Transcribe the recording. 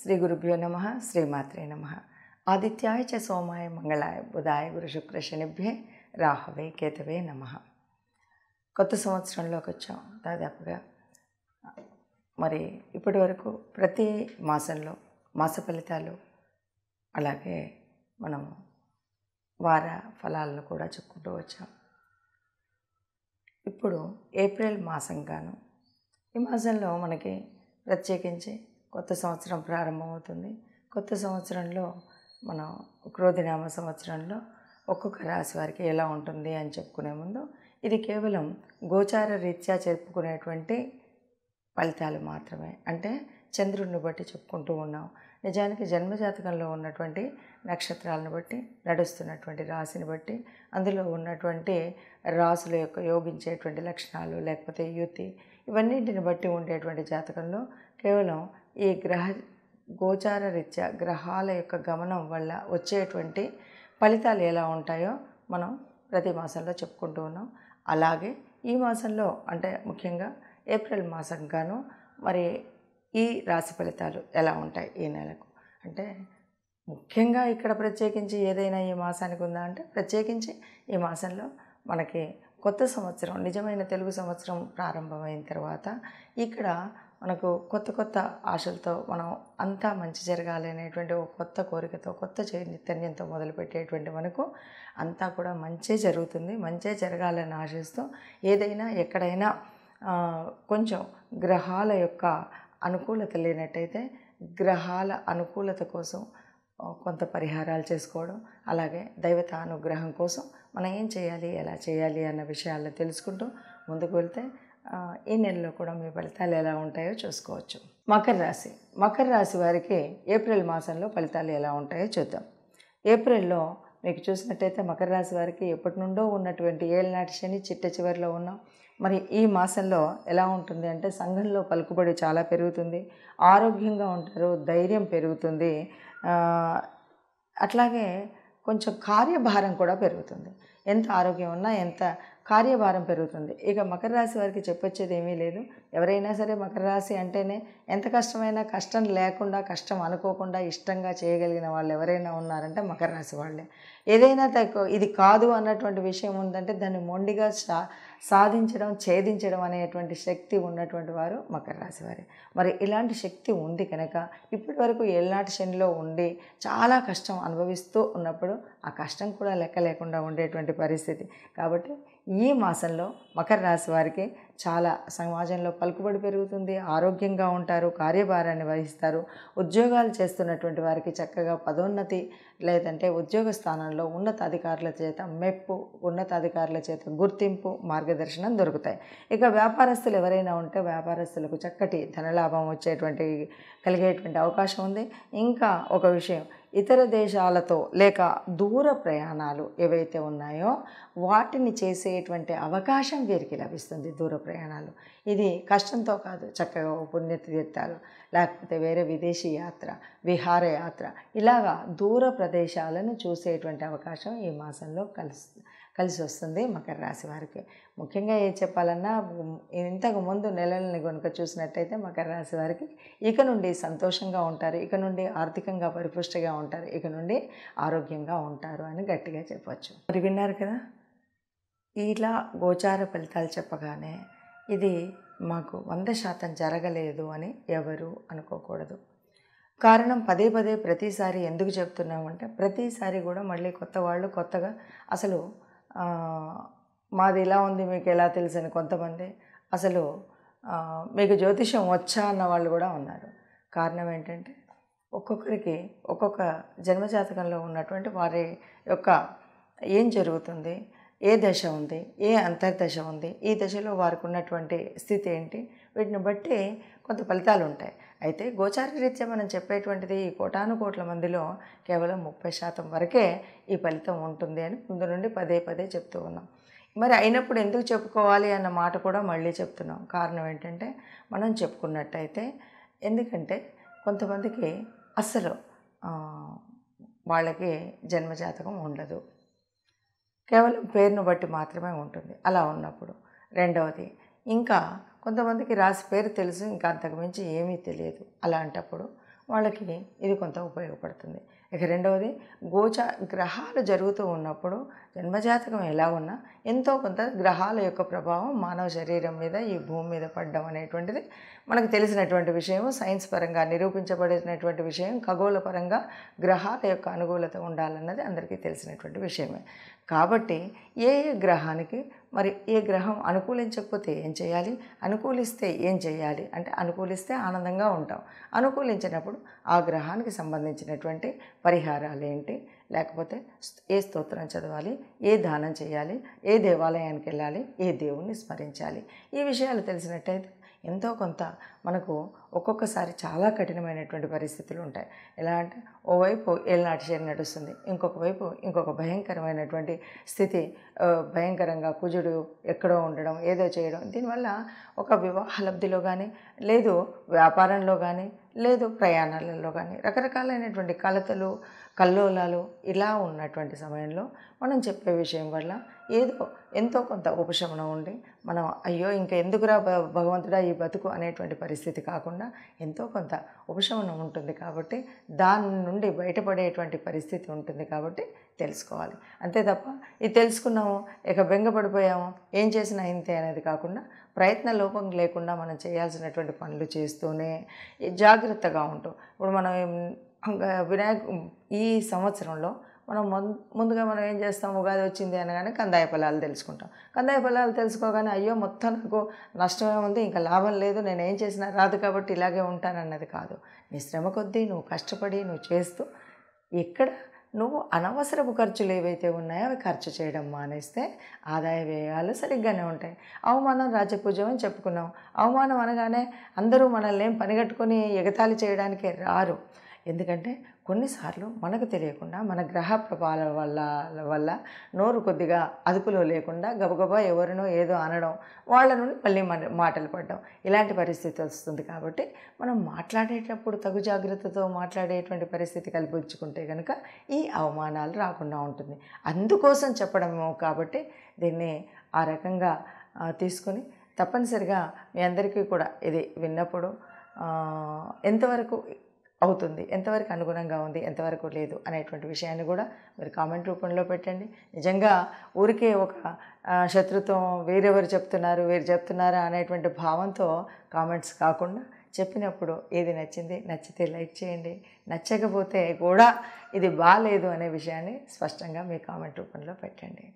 శ్రీ గురుభ్యో నమ శ్రీమాత్రే నమ. ఆదిత్యాయ చ సోమాయ మంగళాయ బుధాయ గురు శుక్ర శనిభ్యే రాహవే కేతవే నమ. కొత్త సంవత్సరంలోకి వచ్చాం. దాదాపుగా మరి ఇప్పటి వరకు ప్రతి మాసంలో మాస ఫలితాలు, అలాగే మనం వార ఫలాలను కూడా చెప్పుకుంటూ వచ్చాం. ఇప్పుడు ఏప్రిల్ మాసంగాను, ఈ మాసంలో మనకి ప్రత్యేకించి కొత్త సంవత్సరం ప్రారంభమవుతుంది. కొత్త సంవత్సరంలో మనం క్రోధినామ సంవత్సరంలో ఒక్కొక్క రాశి వారికి ఎలా ఉంటుంది అని చెప్పుకునే ముందు, ఇది కేవలం గోచార రీత్యా చెప్పుకునేటువంటి ఫలితాలు మాత్రమే. అంటే చంద్రుడిని బట్టి చెప్పుకుంటూ ఉన్నాం. నిజానికి జన్మజాతకంలో ఉన్నటువంటి నక్షత్రాలను బట్టి, నడుస్తున్నటువంటి రాశిని బట్టి, అందులో ఉన్నటువంటి రాసుల యొక్క యోగించేటువంటి లక్షణాలు, లేకపోతే యుతి, ఇవన్నింటిని బట్టి ఉండేటువంటి జాతకంలో కేవలం ఈ గోచార రీత్యా గ్రహాల యొక్క గమనం వల్ల వచ్చేటువంటి ఫలితాలు ఎలా ఉంటాయో మనం ప్రతి మాసంలో చెప్పుకుంటూ ఉన్నాం. అలాగే ఈ మాసంలో అంటే ముఖ్యంగా ఏప్రిల్ మాసంగాను మరి ఈ రాశి ఫలితాలు ఎలా ఉంటాయి ఈ నెలకు అంటే, ముఖ్యంగా ఇక్కడ ప్రత్యేకించి ఏదైనా ఈ మాసానికి ఉందా అంటే, ప్రత్యేకించి ఈ మాసంలో మనకి కొత్త సంవత్సరం, నిజమైన తెలుగు సంవత్సరం ప్రారంభమైన తర్వాత ఇక్కడ మనకు కొత్త కొత్త ఆశలతో మనం అంతా మంచి జరగాలి అనేటువంటి ఒక కొత్త కోరికతో, కొత్త చైతన్యంతో మొదలుపెట్టేటువంటి మనకు అంతా కూడా మంచే జరుగుతుంది. మంచే జరగాలని ఆశిస్తూ ఏదైనా ఎక్కడైనా కొంచెం గ్రహాల యొక్క అనుకూలత లేనట్టయితే గ్రహాల అనుకూలత కోసం కొంత పరిహారాలు చేసుకోవడం, అలాగే దైవత అనుగ్రహం కోసం మనం ఏం చేయాలి, ఎలా చేయాలి అన్న విషయాలను తెలుసుకుంటూ ముందుకు వెళ్తే ఈ నెలలో కూడా మీ ఫలితాలు ఎలా ఉంటాయో చూసుకోవచ్చు. మకర రాశి వారికి ఏప్రిల్ మాసంలో ఫలితాలు ఎలా ఉంటాయో చూద్దాం. ఏప్రిల్లో మీకు చూసినట్టయితే మకర రాశి వారికి ఎప్పటి నుండో ఉన్నటువంటి ఏళ్ళనాటి శని చిట్ట చివరిలో ఉన్నాం. మరి ఈ మాసంలో ఎలా ఉంటుంది అంటే, సంఘంలో పలుకుబడి చాలా పెరుగుతుంది, ఆరోగ్యంగా ఉంటారు, ధైర్యం పెరుగుతుంది, అట్లాగే కొంచెం కార్యభారం కూడా పెరుగుతుంది. ఎంత ఆరోగ్యం ఉన్నా ఎంత కార్యభారం పెరుగుతుంది. ఇక మకర రాశి వారికి చెప్పొచ్చేది ఏమీ లేదు. ఎవరైనా సరే మకర రాశి అంటేనే ఎంత కష్టమైనా కష్టం లేకుండా, కష్టం అనుకోకుండా ఇష్టంగా చేయగలిగిన వాళ్ళు ఎవరైనా ఉన్నారంటే మకర రాశి వాళ్ళే. ఏదైనా ఇది కాదు అన్నటువంటి విషయం ఉందంటే దాన్ని మొండిగా సాధించడం, ఛేదించడం అనేటువంటి శక్తి ఉన్నటువంటి వారు మకర రాశి వారే. మరి ఇలాంటి శక్తి ఉంది కనుక ఇప్పటి వరకు ఏళ్ళనాటి శనిలో ఉండి చాలా కష్టం అనుభవిస్తూ ఉన్నప్పుడు ఆ కష్టం కూడా లెక్క లేకుండా ఉండేటువంటి పరిస్థితి. కాబట్టి ఈ మాసంలో మకర రాశి వారికి చాలా సమాజంలో పలుకుబడి పెరుగుతుంది, ఆరోగ్యంగా ఉంటారు, కార్యభారాన్ని వహిస్తారు. ఉద్యోగాలు చేస్తున్నటువంటి వారికి చక్కగా పదోన్నతి, లేదంటే ఉద్యోగ స్థానంలో ఉన్నతాధికారుల చేత మెప్పు, ఉన్నతాధికారుల చేత గుర్తింపు, మార్గదర్శనం దొరుకుతాయి. ఇక వ్యాపారస్తులు ఎవరైనా ఉంటే వ్యాపారస్తులకు చక్కటి ధనలాభం కలిగేటువంటి అవకాశం ఉంది. ఇంకా ఒక విషయం, ఇతర దేశాలతో లేక దూర ప్రయాణాలు ఏవైతే ఉన్నాయో వాటిని చేసేటువంటి అవకాశం వీరికి లభిస్తుంది. దూర ప్రయాణాలు ఇది కష్టంతో కాదు, చక్కగా పుణ్యతీర్థాలు, లేకపోతే వేరే విదేశీ యాత్ర, విహారయాత్ర, ఇలాగా దూర ప్రదేశాలను చూసేటువంటి అవకాశం ఈ మాసంలో కలిసి వస్తుంది మకర రాశి వారికి. ముఖ్యంగా ఏం చెప్పాలన్నా, ఇంతకు ముందు నెలలని కనుక చూసినట్టయితే మకర రాశి వారికి ఇక నుండి సంతోషంగా ఉంటారు, ఇక నుండి ఆర్థికంగా పరిపుష్టిగా ఉంటారు, ఇక నుండి ఆరోగ్యంగా ఉంటారు అని గట్టిగా చెప్పవచ్చు. మరి విన్నారు కదా, ఇలా గోచార ఫలితాలు చెప్పగానే ఇది మాకు 100% జరగలేదు అని ఎవరు అనుకోకూడదు. కారణం పదే పదే ప్రతిసారి ఎందుకు చెప్తున్నామంటే, ప్రతిసారి కూడా మళ్ళీ కొత్త వాళ్ళు కొత్తగా అసలు మాది ఇలా ఉంది మీకు ఎలా తెలుసు అని కొంతమంది, అసలు మీకు జ్యోతిషం వచ్చా అన్న వాళ్ళు కూడా ఉన్నారు. కారణం ఏంటంటే, ఒక్కొక్కరికి ఒక్కొక్క జన్మజాతకంలో ఉన్నటువంటి వారి యొక్క ఏం జరుగుతుంది, ఏ దశ ఉంది, ఏ అంతర్దశ ఉంది, ఈ దశలో వారికి ఉన్నటువంటి స్థితి ఏంటి, వీటిని బట్టి కొంత ఫలితాలు ఉంటాయి. అయితే గోచార రీత్యా మనం చెప్పేటువంటిది ఈ కోటానుకోట్ల మందిలో కేవలం 30% వరకే ఈ ఫలితం ఉంటుంది అని ముందు నుండి పదే పదే చెప్తూ ఉన్నాం. మరి అయినప్పుడు ఎందుకు చెప్పుకోవాలి అన్న మాట కూడా మళ్ళీ చెప్తున్నాం. కారణం ఏంటంటే, మనం చెప్పుకున్నట్టయితే, ఎందుకంటే కొంతమందికి అస్సలు వాళ్ళకి జన్మజాతకం ఉండదు, కేవలం పేరును బట్టి మాత్రమే ఉంటుంది. అలా ఉన్నప్పుడు రెండవది, ఇంకా కొంతమందికి రాశి పేరు తెలుసు, ఇంకా అంతకుమించి ఏమీ తెలియదు. అలాంటప్పుడు వాళ్ళకి ఇది కొంత ఉపయోగపడుతుంది. ఇక రెండవది, గ్రహాలు జరుగుతూ ఉన్నప్పుడు జన్మజాతకం ఎలా ఉన్నా ఎంతో కొంత గ్రహాల యొక్క ప్రభావం మానవ శరీరం మీద, ఈ భూమి మీద పడడం అనేటువంటిది మనకు తెలిసినటువంటి విషయం, సైన్స్ పరంగా నిరూపించబడినటువంటి విషయం. ఖగోళ పరంగా గ్రహాల యొక్క అనుకూలత ఉండాలన్నది అందరికీ తెలిసినటువంటి విషయమే. కాబట్టి ఏ ఏ గ్రహానికి మరి ఏ గ్రహం అనుకూలించకపోతే ఏం చేయాలి, అనుకూలిస్తే ఏం చేయాలి అంటే, అనుకూలిస్తే ఆనందంగా ఉంటాం, అనుకూలించినప్పుడు ఆ గ్రహానికి సంబంధించినటువంటి పరిహారాలు ఏంటి, లేకపోతే ఏ స్తోత్రం చదవాలి, ఏ దానం చేయాలి, ఏ దేవాలయానికి వెళ్ళాలి, ఏ దేవుణ్ణి స్మరించాలి, ఈ విషయాలు తెలిసినట్టయితే ఎంతో కొంత మనకు ఒక్కొక్కసారి చాలా కఠినమైనటువంటి పరిస్థితులు ఉంటాయి. ఎలా అంటే, ఓవైపు ఏళ్ళనాటి శని నడుస్తుంది, ఇంకొక వైపు ఇంకొక భయంకరమైనటువంటి స్థితి, భయంకరంగా కుజుడు ఎక్కడో ఉండడం, ఏదో చేయడం. దీనివల్ల ఒక వివాహ లబ్ధిలో కానీ, లేదు వ్యాపారంలో కానీ, లేదు ప్రయాణాలలో కానీ రకరకాలైనటువంటి కలతలు, కల్లోలాలు ఇలా ఉన్నటువంటి సమయంలో మనం చెప్పే విషయం వల్ల ఏదో ఎంతో కొంత ఉపశమనం ఉండి, మనం అయ్యో ఇంకా ఎందుకురా భగవంతుడా ఈ బతుకు అనేటువంటి పరిస్థితి కాకుండా ఎంతో కొంత ఉపశమనం ఉంటుంది. కాబట్టి దాని నుండి బయటపడేటువంటి పరిస్థితి ఉంటుంది. కాబట్టి తెలుసుకోవాలి, అంతే తప్ప ఇది తెలుసుకున్నాము ఇక బెంగపడిపోయాము, ఏం చేసినా ఇంతే అనేది కాకుండా, ప్రయత్న లోపం లేకుండా మనం చేయాల్సినటువంటి పనులు చేస్తూనే జాగ్రత్తగా ఉంటాం. ఇప్పుడు మనం ఈ సంవత్సరంలో మనం ముందుగా మనం ఏం చేస్తాం, ఉగాది వచ్చింది అనగానే కందాయ ఫలాలు తెలుసుకుంటాం. కందాయ ఫలాలు తెలుసుకోగానే అయ్యో మొత్తం నాకు నష్టమే ఉంది, ఇంకా లాభం లేదు, నేను ఏం చేసినా రాదు కాబట్టి ఇలాగే ఉంటానన్నది కాదు. నీ శ్రమ కొద్దీ నువ్వు కష్టపడి నువ్వు చేస్తూ, ఇక్కడ నువ్వు అనవసరపు ఖర్చులు ఏవైతే ఉన్నాయో అవి ఖర్చు చేయడం మానేస్తే ఆదాయ వ్యయాలు సరిగ్గానే ఉంటాయి. అవమానం రాజపూజ్యం అని చెప్పుకున్నాం. అవమానం అనగానే అందరూ మనల్ని ఏం పనిగట్టుకొని ఎగతాళి చేయడానికే రారు. ఎందుకంటే కొన్నిసార్లు మనకు తెలియకుండా మన గ్రహ ప్రభావాల వల్ల నోరు కొద్దిగా అదుపులో లేకుండా గబగబా ఎవరినో ఏదో అనడం, వాళ్ళ నుండి మళ్ళీ మాటలు పడడం, ఇలాంటి పరిస్థితి వస్తుంది. కాబట్టి మనం మాట్లాడేటప్పుడు తగు జాగ్రత్తతో మాట్లాడేటువంటి పరిస్థితి కల్పించుకుంటే కనుక ఈ అవమానాలు రాకుండా ఉంటుంది. అందుకోసం చెప్పడము. కాబట్టి దీన్ని ఆ రకంగా తీసుకొని తప్పనిసరిగా మీ అందరికీ కూడా ఇది విన్నప్పుడు ఎంతవరకు అవుతుంది, ఎంతవరకు అనుగుణంగా ఉంది, ఎంతవరకు లేదు అనేటువంటి విషయాన్ని కూడా మీరు కామెంట్ రూపంలో పెట్టండి. నిజంగా ఊరికే ఒక శత్రుత్వం, వీరెవరు చెప్తున్నారు వీరు చెప్తున్నారా అనేటువంటి భావంతో కామెంట్స్ కాకుండా, చెప్పినప్పుడు ఏది నచ్చింది, నచ్చితే లైక్ చేయండి, నచ్చకపోతే కూడా ఇది బాలేదు అనే విషయాన్ని స్పష్టంగా మీ కామెంట్ రూపంలో పెట్టండి.